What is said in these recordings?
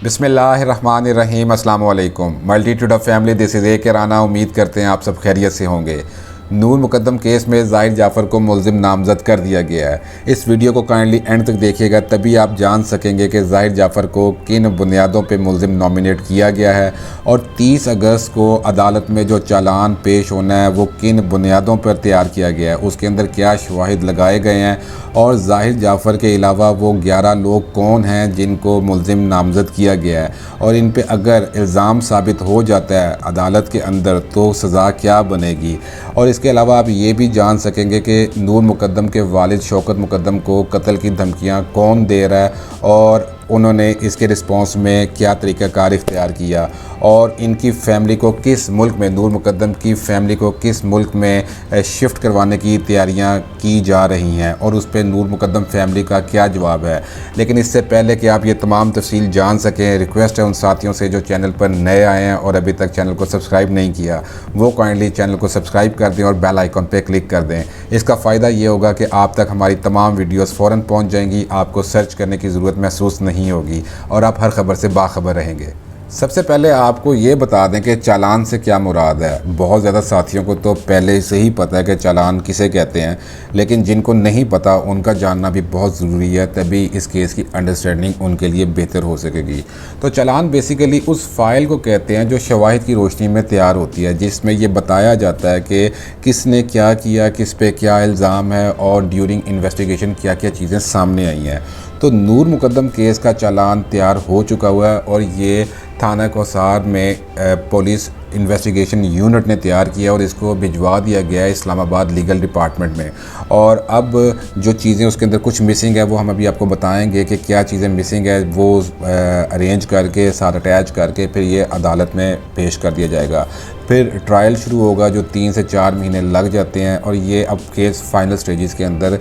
बिस्मिल्लाहिर्रहमानिर्रहीम अस्सलाम वालेकुम। Multitude of family, this is a के राना। उम्मीद करते हैं आप सब खैरियत से होंगे। नूर मुकद्दम केस में ज़ाहिर जाफ़र को मुल्ज़िम नामज़द कर दिया गया है। इस वीडियो को काइंडली एंड तक देखिएगा, तभी आप जान सकेंगे कि ज़ाहिर जाफ़र को किन बुनियादों पे मुल्ज़िम नॉमिनेट किया गया है और 30 अगस्त को अदालत में जो चालान पेश होना है वो किन बुनियादों पर तैयार किया गया है, उसके अंदर क्या शवाहिद लगाए गए हैं और ज़ाहिर जाफ़र के अलावा वो 11 लोग कौन हैं जिनको मुल्ज़िम नामज़द किया गया है और इन पे अगर इल्ज़ाम साबित हो जाता है अदालत के अंदर तो सज़ा क्या बनेगी। और इसके अलावा आप ये भी जान सकेंगे कि नूर मुकद्दम के वालिद शौकत मुकद्दम को कत्ल की धमकियाँ कौन दे रहा है और उन्होंने इसके रिस्पॉन्स में क्या तरीक़ाकार इख्तियार किया और इनकी फ़ैमिली को किस मुल्क में, नूर मुकद्दम की फ़ैमिली को किस मुल्क में शिफ्ट करवाने की तैयारियां की जा रही हैं और उस पर नूर मुकद्दम फ़ैमिली का क्या जवाब है। लेकिन इससे पहले कि आप ये तमाम तफसील जान सकें, रिक्वेस्ट है उन साथियों से जो चैनल पर नए आए हैं और अभी तक चैनल को सब्सक्राइब नहीं किया, वो काइंडली चैनल को सब्सक्राइब कर दें और बेल आइकॉन पर क्लिक कर दें। इसका फ़ायदा ये होगा कि आप तक हमारी तमाम वीडियोज़ फ़ौरन पहुँच जाएंगी, आपको सर्च करने की ज़रूरत महसूस नहीं होगी और आप हर खबर से बाखबर रहेंगे। सबसे पहले आपको ये बता दें कि चालान से क्या मुराद है। बहुत ज़्यादा साथियों को तो पहले से ही पता है कि चालान किसे कहते हैं, लेकिन जिनको नहीं पता उनका जानना भी बहुत ज़रूरी है, तभी इस केस की अंडरस्टैंडिंग उनके लिए बेहतर हो सकेगी। तो चालान बेसिकली उस फ़ाइल को कहते हैं जो शवाहिद की रोशनी में तैयार होती है, जिसमें ये बताया जाता है कि किसने क्या किया, किस पे क्या इल्ज़ाम है और ड्यूरिंग इन्वेस्टिगेशन क्या क्या चीज़ें सामने आई हैं। तो नूर मुकद्दम केस का चालान तैयार हो चुका हुआ है और ये थाना कोसार में पुलिस इन्वेस्टिगेशन यूनिट ने तैयार किया और इसको भिजवा दिया गया है इस्लामाबाद लीगल डिपार्टमेंट में। और अब जो चीज़ें उसके अंदर कुछ मिसिंग है वो हम अभी आपको बताएंगे कि क्या चीज़ें मिसिंग है, वो अरेंज करके साथ अटैच करके फिर ये अदालत में पेश कर दिया जाएगा। फिर ट्रायल शुरू होगा जो 3 से 4 महीने लग जाते हैं और ये अब केस फाइनल स्टेजेस के अंदर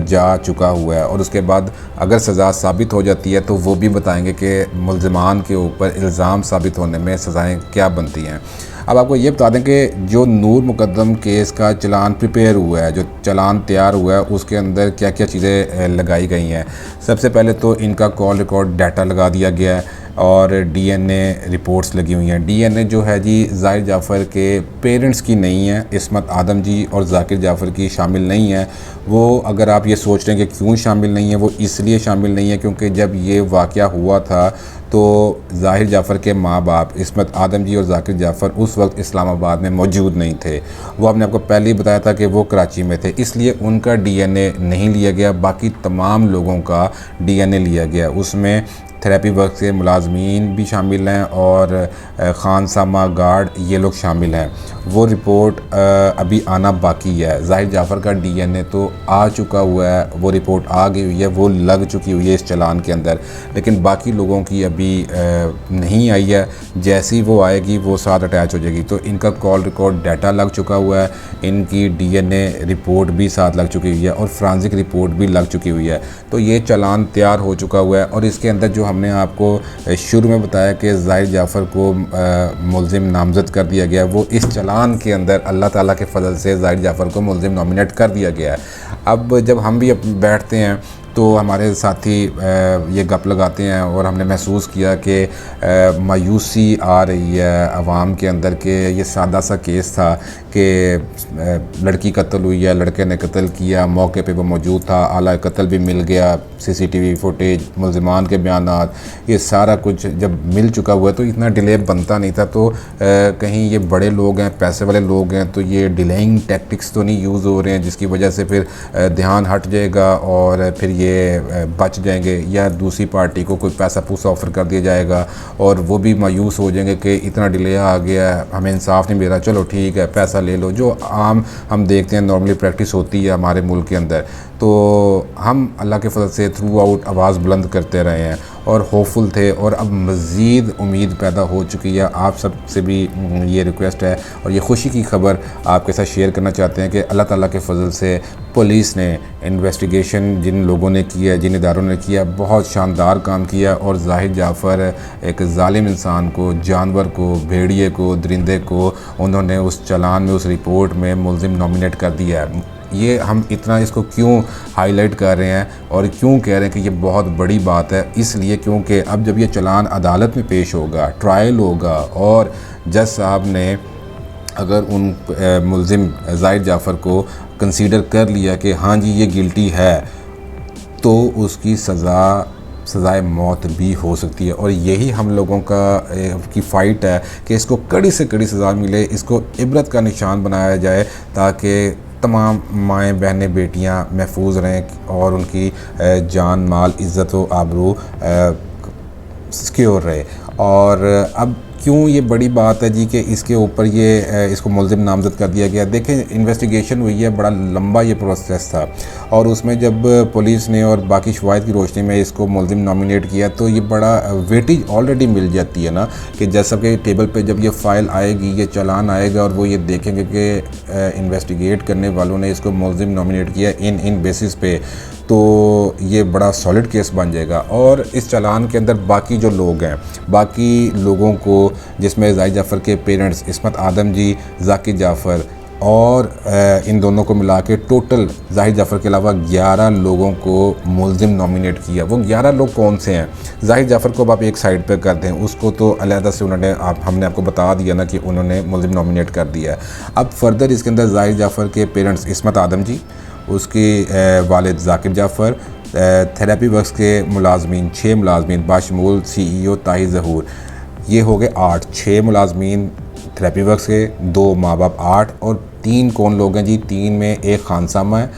जा चुका हुआ है। और उसके बाद अगर सज़ा साबित हो जाती है तो वो भी बताएंगे कि मुल्ज़िमान के ऊपर इल्ज़ाम साबित होने में सज़ाएँ क्या बनती हैं। अब आपको ये बता दें कि जो नूर मुकद्दम केस का चालान प्रिपेयर हुआ है, जो चालान तैयार हुआ है, उसके अंदर क्या क्या चीज़ें लगाई गई हैं। सबसे पहले तो इनका कॉल रिकॉर्ड डाटा लगा दिया गया है और डीएनए रिपोर्ट्स लगी हुई हैं। डीएनए जो है जी ज़ाहिर जाफ़र के पेरेंट्स की नहीं है, इस्मत आदम जी और ज़ाकिर जाफ़र की शामिल नहीं है। वो अगर आप ये सोच रहे हैं कि क्यों शामिल नहीं है, वो इसलिए शामिल नहीं है क्योंकि जब ये वाक़या हुआ था तो ज़ाहिर जाफ़र के माँ बाप इस्मत आदम जी और ज़ाकिर जाफ़र उस वक्त इस्लामाबाद में मौजूद नहीं थे। वो आपने आपको पहले ही बताया था कि वो कराची में थे, इसलिए उनका डीएनए नहीं लिया गया। बाकी तमाम लोगों का डीएनए लिया गया। उसमें थेरेपी वर्क से मुलाजमीन भी शामिल हैं और खान सामा गार्ड ये लोग शामिल हैं। वो रिपोर्ट अभी आना बाकी है। ज़ाहिर जाफ़र का डीएनए तो आ चुका हुआ है, वो रिपोर्ट आ गई हुई है, वो लग चुकी हुई है इस चालान के अंदर, लेकिन बाकी लोगों की अभी नहीं आई है। जैसी वो आएगी वो साथ अटैच हो जाएगी। तो इनका कॉल रिकॉर्ड डाटा लग चुका हुआ है, इनकी डीएनए रिपोर्ट भी साथ लग चुकी हुई है और फ्रांसिक रिपोर्ट भी लग चुकी हुई है। तो ये चालान तैयार हो चुका हुआ है और इसके अंदर जो हमने आपको शुरू में बताया कि ज़ाहिर जाफ़र को मुल्ज़िम नामज़द कर दिया गया, वो इस चालान के अंदर अल्लाह ताला के फ़ज़ल से ज़ाहिर जाफ़र को मुल्ज़िम नॉमिनेट कर दिया गया है। अब जब हम भी बैठते हैं तो हमारे साथी ये गप लगाते हैं और हमने महसूस किया कि मायूसी आ रही है आवाम के अंदर कि ये सादा सा केस था कि लड़की कत्ल हुई है, लड़के ने कत्ल किया, मौके पे वो मौजूद था, आला कत्ल भी मिल गया, सीसीटीवी फुटेज, मुल्ज़िमान के बयानात, ये सारा कुछ जब मिल चुका हुआ है तो इतना डिले बनता नहीं था। तो कहीं ये बड़े लोग हैं, पैसे वाले लोग हैं, तो ये डिलेइंग टैक्टिक्स तो नहीं यूज़ हो रहे हैं जिसकी वजह से फिर ध्यान हट जाएगा और फिर ये बच जाएंगे, या दूसरी पार्टी को कोई पैसा पूसा ऑफ़र कर दिया जाएगा और वो भी मायूस हो जाएंगे कि इतना डिले आ गया है, हमें इंसाफ नहीं मिल रहा, चलो ठीक है पैसा ले लो, जो आम हम देखते हैं नॉर्मली प्रैक्टिस होती है हमारे मुल्क के अंदर। तो हम अल्लाह के फजल से थ्रू आउट आवाज़ बुलंद करते रहे हैं और होपफुल थे और अब मज़ीद उम्मीद पैदा हो चुकी है। आप सब से भी ये रिक्वेस्ट है और ये खुशी की खबर आपके साथ शेयर करना चाहते हैं कि अल्लाह ताला के फजल से पुलिस ने इन्वेस्टिगेशन जिन लोगों ने किया, जिन इदारों ने किया, बहुत शानदार काम किया और ज़ाहिर जाफ़र एक ज़ालिम इंसान को, जानवर को, भेड़िए को, दरिंदे को उन्होंने उस चालान में, उस रिपोर्ट में मुल्ज़िम नॉमिनेट कर दिया है। ये हम इतना इसको क्यों हाईलाइट कर रहे हैं और क्यों कह रहे हैं कि ये बहुत बड़ी बात है, इसलिए क्योंकि अब जब ये चालान अदालत में पेश होगा, ट्रायल होगा और जज साहब ने अगर उन मुल्ज़िम ज़ाहिर जाफ़र को कंसीडर कर लिया कि हाँ जी ये गिल्टी है, तो उसकी सज़ाए मौत भी हो सकती है। और यही हम लोगों की फ़ाइट है कि इसको कड़ी से कड़ी सज़ा मिले, इसको इबरत का निशान बनाया जाए ताकि तमाम माएँ बहनें बेटियाँ महफूज रहें और उनकी जान माल इज़्ज़त व आबरू सिक्योर रहे। और अब क्यों ये बड़ी बात है जी कि इसके ऊपर ये इसको मुल्ज़िम नामज़द कर दिया गया। देखें, इन्वेस्टिगेशन हुई है, बड़ा लंबा ये प्रोसेस था और उसमें जब पुलिस ने और बाकी शवाहिद की रोशनी में इसको मुल्ज़िम नॉमिनेट किया तो ये बड़ा वेटेज ऑलरेडी मिल जाती है ना कि जैसा कि टेबल पे जब ये फ़ाइल आएगी, ये चालान आएगा और वो ये देखेंगे कि इन्वेस्टिगेट करने वालों ने इसको मुल्ज़िम नॉमिनेट किया इन बेसिस पे, तो ये बड़ा सॉलिड केस बन जाएगा। और इस चालान के अंदर बाकी जो लोग हैं, बाकी लोगों को, जिसमें ज़ाहिर जाफ़र के पेरेंट्स इस्मत आदम जी, ज़ाकिर जाफ़र और इन दोनों को मिला के टोटल ज़ाहिर जाफ़र के अलावा 11 लोगों को मुल्ज़िम नॉमिनेट किया। वो 11 लोग कौन से हैं? ज़ाहिर जाफ़र को अब आप एक साइड पर कर दें, उसको तो अलहदा से हमने आपको बता दिया ना कि उन्होंने मुल्ज़िम नॉमिनेट कर दिया है। अब फर्दर इसके अंदर ज़ाहिर जाफ़र के पेरेंट्स इस्मत आदम जी, उसके वालिद ज़ाकिर जाफ़र, थेरेपी वर्क्स के मुलाजमीन 6 मुलाजमीन बाशमूल CEO ताहिर ज़हूर, ये हो गए 8, 6 मुलाजमीन थेरेपी वर्क्स के, 2 माँ बाप 8 और 3 कौन लोग हैं जी? 3 में एक खानसामा है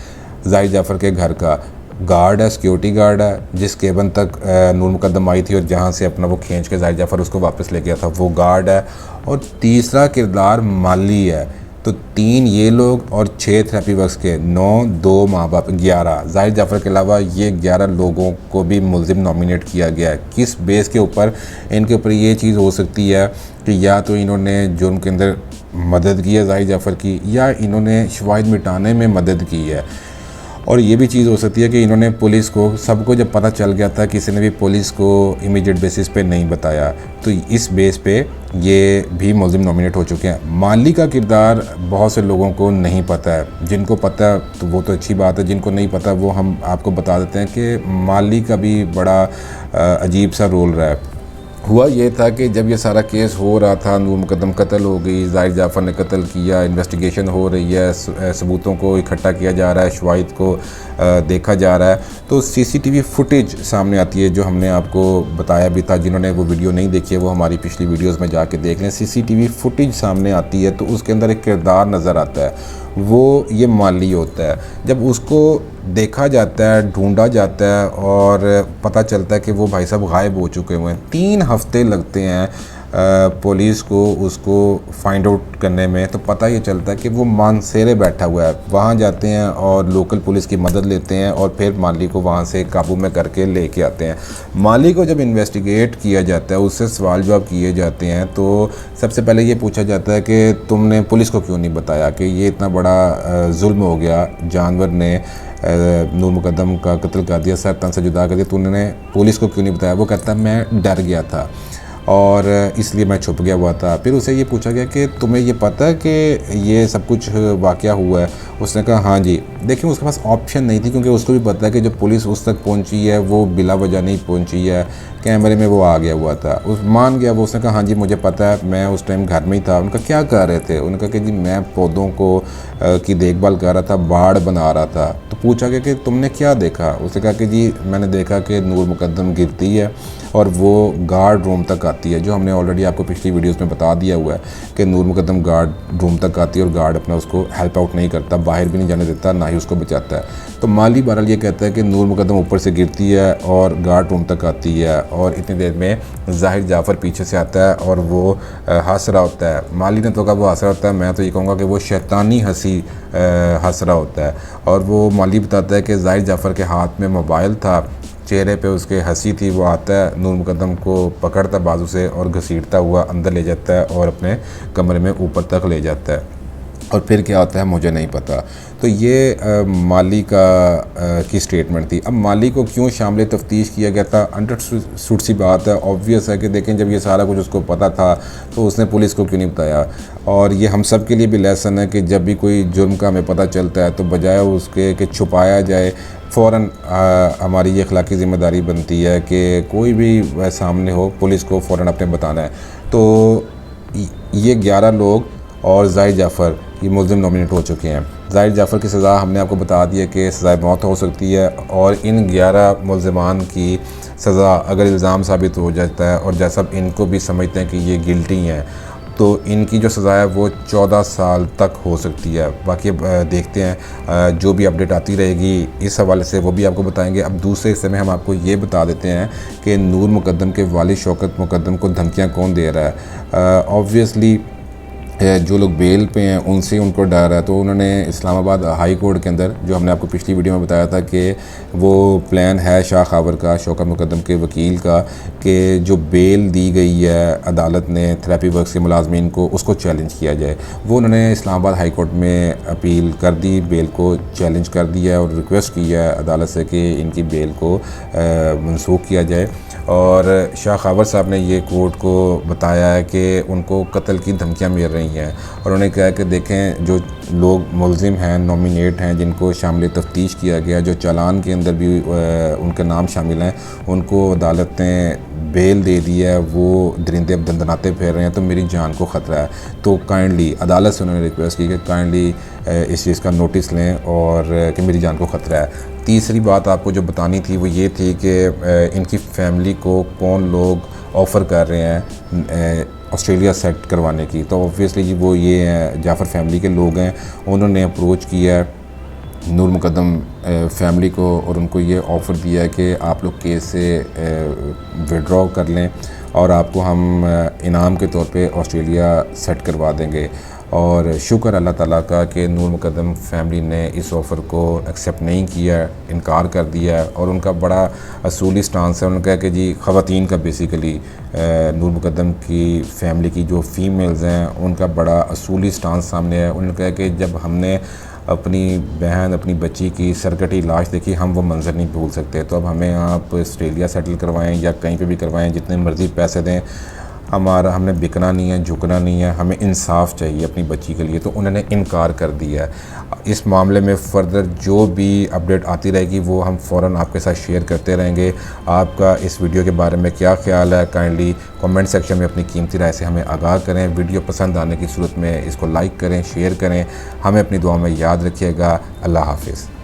ज़ाहिर जाफ़र के घर का, गार्ड है, सिक्योरिटी गार्ड है, जिस केबन तक नूर मुकद्दम आई थी और जहाँ से अपना वो खींच के ज़ाहिर जाफ़र उसको वापस ले गया था, वो गार्ड है। और तीसरा किरदार माली है। तो 3 ये लोग और 6 थेरेपी वर्क्स के 9, 2 माँ बाप 11, ज़ाहिर जाफ़र के अलावा ये 11 लोगों को भी मुल्ज़िम नॉमिनेट किया गया है। किस बेस के ऊपर? इनके ऊपर ये चीज़ हो सकती है कि या तो इन्होंने जुर्म के अंदर मदद की है ज़ाहिर जाफ़र की, या इन्होंने शवाहिद मिटाने में मदद की है। और ये भी चीज़ हो सकती है कि इन्होंने पुलिस को, सबको जब पता चल गया था, किसी ने भी पुलिस को इमीडिएट बेसिस पे नहीं बताया, तो इस बेस पे ये भी मुल्ज़िम नॉमिनेट हो चुके हैं। माली का किरदार बहुत से लोगों को नहीं पता है, जिनको पता है तो वो तो अच्छी बात है, जिनको नहीं पता वो हम आपको बता देते हैं कि माली का भी बड़ा अजीब सा रोल रहा है। हुआ ये था कि जब ये सारा केस हो रहा था, नूर मुकद्दम कत्ल हो गई, ज़ाहिर जाफ़र ने कत्ल किया, इन्वेस्टिगेशन हो रही है, सबूतों को इकट्ठा किया जा रहा है, शवाहिद को देखा जा रहा है, तो CCTV फुटेज सामने आती है, जो हमने आपको बताया भी था। जिन्होंने वो वीडियो नहीं देखी है वो हमारी पिछली वीडियोज़ में जाके देख लें। CCTV फुटेज सामने आती है तो उसके अंदर एक किरदार नज़र आता है, वो ये माली होता है। जब उसको देखा जाता है, ढूंढा जाता है और पता चलता है कि वो भाई साहब गायब हो चुके हुए हैं। 3 हफ्ते लगते हैं पुलिस को उसको फाइंड आउट करने में, तो पता ये चलता है कि वो मानसेरे बैठा हुआ है। वहाँ जाते हैं और लोकल पुलिस की मदद लेते हैं और फिर माली को वहाँ से काबू में करके लेके आते हैं। माली को जब इन्वेस्टिगेट किया जाता है, उससे सवाल जवाब किए जाते हैं, तो सबसे पहले ये पूछा जाता है कि तुमने पुलिस को क्यों नहीं बताया कि ये इतना बड़ा जुल्म हो गया, जानवर ने नूर मुकद्दम का कत्ल कर दिया, सर तन से जुदा कर दिया, तूने पुलिस को क्यों नहीं बताया? वो कहता है मैं डर गया था और इसलिए मैं छुप गया हुआ था। फिर उसे ये पूछा गया कि तुम्हें ये पता है कि ये सब कुछ वाक़या हुआ है? उसने कहा हाँ जी। देखिए, उसके पास ऑप्शन नहीं थी, क्योंकि उसको भी पता है कि जो पुलिस उस तक पहुंची है वो बिला वजह नहीं पहुंची है, कैमरे में वो आ गया हुआ था। उस मान गया वो, उसने कहा हाँ जी मुझे पता है, मैं उस टाइम घर में ही था। उनका क्या कर रहे थे? उन्होंने कहा कि जी मैं पौधों को की देखभाल कर रहा था, बाड़ बना रहा था। तो पूछा गया कि तुमने क्या देखा? उसने कहा कि जी मैंने देखा कि नूर मुकद्दम गिरती है और वो गार्ड रूम तक आती है, जो हमने ऑलरेडी आपको पिछली वीडियोस में बता दिया हुआ है कि नूर मुकद्दम गार्ड रूम तक आती है और गार्ड अपना उसको हेल्प आउट नहीं करता, बाहर भी नहीं जाने देता, ना ही उसको बचाता है। तो माली बहरहाल ये कहता है कि नूर मुकद्दम ऊपर से गिरती है और गार्ड रूम तक आती है और इतनी देर में ज़ाहिर जाफ़र पीछे से आता है और वो हंस रहा होता है। माली ने तो कहा वो हंस रहा होता है, मैं तो ये कहूँगा कि वो शैतानी हंसी हंस रहा होता है। और वो माली बताता है कि ज़ाहिर जाफ़र के हाथ में मोबाइल था, चेहरे पे उसके हंसी थी। वो आता है, नूर मुकद्दम को पकड़ता बाजू से और घसीटता हुआ अंदर ले जाता है और अपने कमरे में ऊपर तक ले जाता है। और फिर क्या होता है मुझे नहीं पता। तो ये माली की स्टेटमेंट थी। अब माली को क्यों शामिल तफ्तीश किया गया था, अंडरस्टूड सी बात है, ऑब्वियस है कि देखें जब ये सारा कुछ उसको पता था तो उसने पुलिस को क्यों नहीं बताया। और ये हम सब के लिए भी लेसन है कि जब भी कोई जुर्म का हमें पता चलता है तो बजाय उसके कि छुपाया जाए, फ़ौरन हमारी ये अखलाकी ज़िम्मेदारी बनती है कि कोई भी सामने हो पुलिस को फ़ौरन अपने बताना है। तो ये 11 लोग और जाहिद जाफ़र ये मुल्ज़िम नॉमिनेट हो चुके हैं। जाहिद जाफ़र की सज़ा हमने आपको बता दी है कि सज़ाए मौत हो सकती है, और इन 11 मुल्ज़िमान की सज़ा अगर इल्ज़ाम साबित हो जाता है और जैसा इनको भी समझते हैं कि ये गिल्टी हैं, तो इनकी जो सज़ा है वो 14 साल तक हो सकती है। बाकी देखते हैं जो भी अपडेट आती रहेगी इस हवाले से वो भी आपको बताएंगे। अब दूसरे हिस्से में हम आपको ये बता देते हैं कि नूर मुकद्दम के वालिद शौकत मुकद्दम को धमकियाँ कौन दे रहा है। ऑब्वियसली जो लोग बेल पे हैं उनसे उनको डर है, तो उन्होंने इस्लामाबाद हाई कोर्ट के अंदर, जो हमने आपको पिछली वीडियो में बताया था कि वो प्लान है शाह खावर का, शौकत मुकद्दम के वकील का, कि जो बेल दी गई है अदालत ने थेरेपी वर्क्स के मुलाजमीन को, उसको चैलेंज किया जाए। वो उन्होंने इस्लामाबाद हाई कोर्ट में अपील कर दी, बेल को चैलेंज कर दिया है और रिक्वेस्ट की है अदालत से कि इनकी बेल को मनसूख किया जाए। और शाह खावर साहब ने ये कोर्ट को बताया है कि उनको कत्ल की धमकियां मिल रही हैं, और उन्होंने कहा कि देखें जो लोग मुल्ज़िम हैं, नॉमिनेट हैं, जिनको शामिल तफ्तीश किया गया, जो चालान के अंदर भी उनके नाम शामिल हैं, उनको अदालत ने बेल दे दी है, वो दरिंदे अब दंदनाते फिर रहे हैं, तो मेरी जान को ख़तरा है। तो काइंडली अदालत से उन्होंने रिक्वेस्ट की कि काइंडली इस चीज़ का नोटिस लें और कि मेरी जान को ख़तरा है। तीसरी बात आपको जो बतानी थी वो ये थी कि इनकी फैमिली को कौन लोग ऑफ़र कर रहे हैं ऑस्ट्रेलिया सेट करवाने की। तो ऑब्वियसली जी वो ये हैं जाफ़र फैमिली के लोग हैं, उन्होंने अप्रोच किया है नूर मुकद्दम फैमिली को और उनको ये ऑफ़र दिया है कि आप लोग केस से विड्रॉ कर लें और आपको हम इनाम के तौर पे ऑस्ट्रेलिया सेट करवा देंगे। और शुक्र अल्लाह ताला का कि नूर मुकद्दम फैमिली ने इस ऑफ़र को एक्सेप्ट नहीं किया, इनकार कर दिया, और उनका बड़ा असूली स्टांस है। उन्होंने कहा कि जी ख़वातीन का बेसिकली नूर मुकद्दम की फैमिली की जो फ़ीमेल्स हैं उनका बड़ा असूली स्टांस सामने है। उन्होंने कहा कि जब हमने अपनी बहन, अपनी बच्ची की सरकटी लाश देखी, हम वो मंज़र नहीं भूल सकते। तो अब हमें आप ऑस्ट्रेलिया सेटल करवाएं या कहीं पे भी करवाएं, जितने मर्ज़ी पैसे दें, हमने बिकना नहीं है, झुकना नहीं है, हमें इंसाफ चाहिए अपनी बच्ची के लिए। तो उन्होंने इनकार कर दिया है। इस मामले में फ़र्दर जो भी अपडेट आती रहेगी वो हम फ़ौरन आपके साथ शेयर करते रहेंगे। आपका इस वीडियो के बारे में क्या ख्याल है, काइंडली कमेंट सेक्शन में अपनी कीमती राय से हमें आगाह करें। वीडियो पसंद आने की सूरत में इसको लाइक करें, शेयर करें। हमें अपनी दुआ में याद रखिएगा। अल्लाह हाफ़िज़।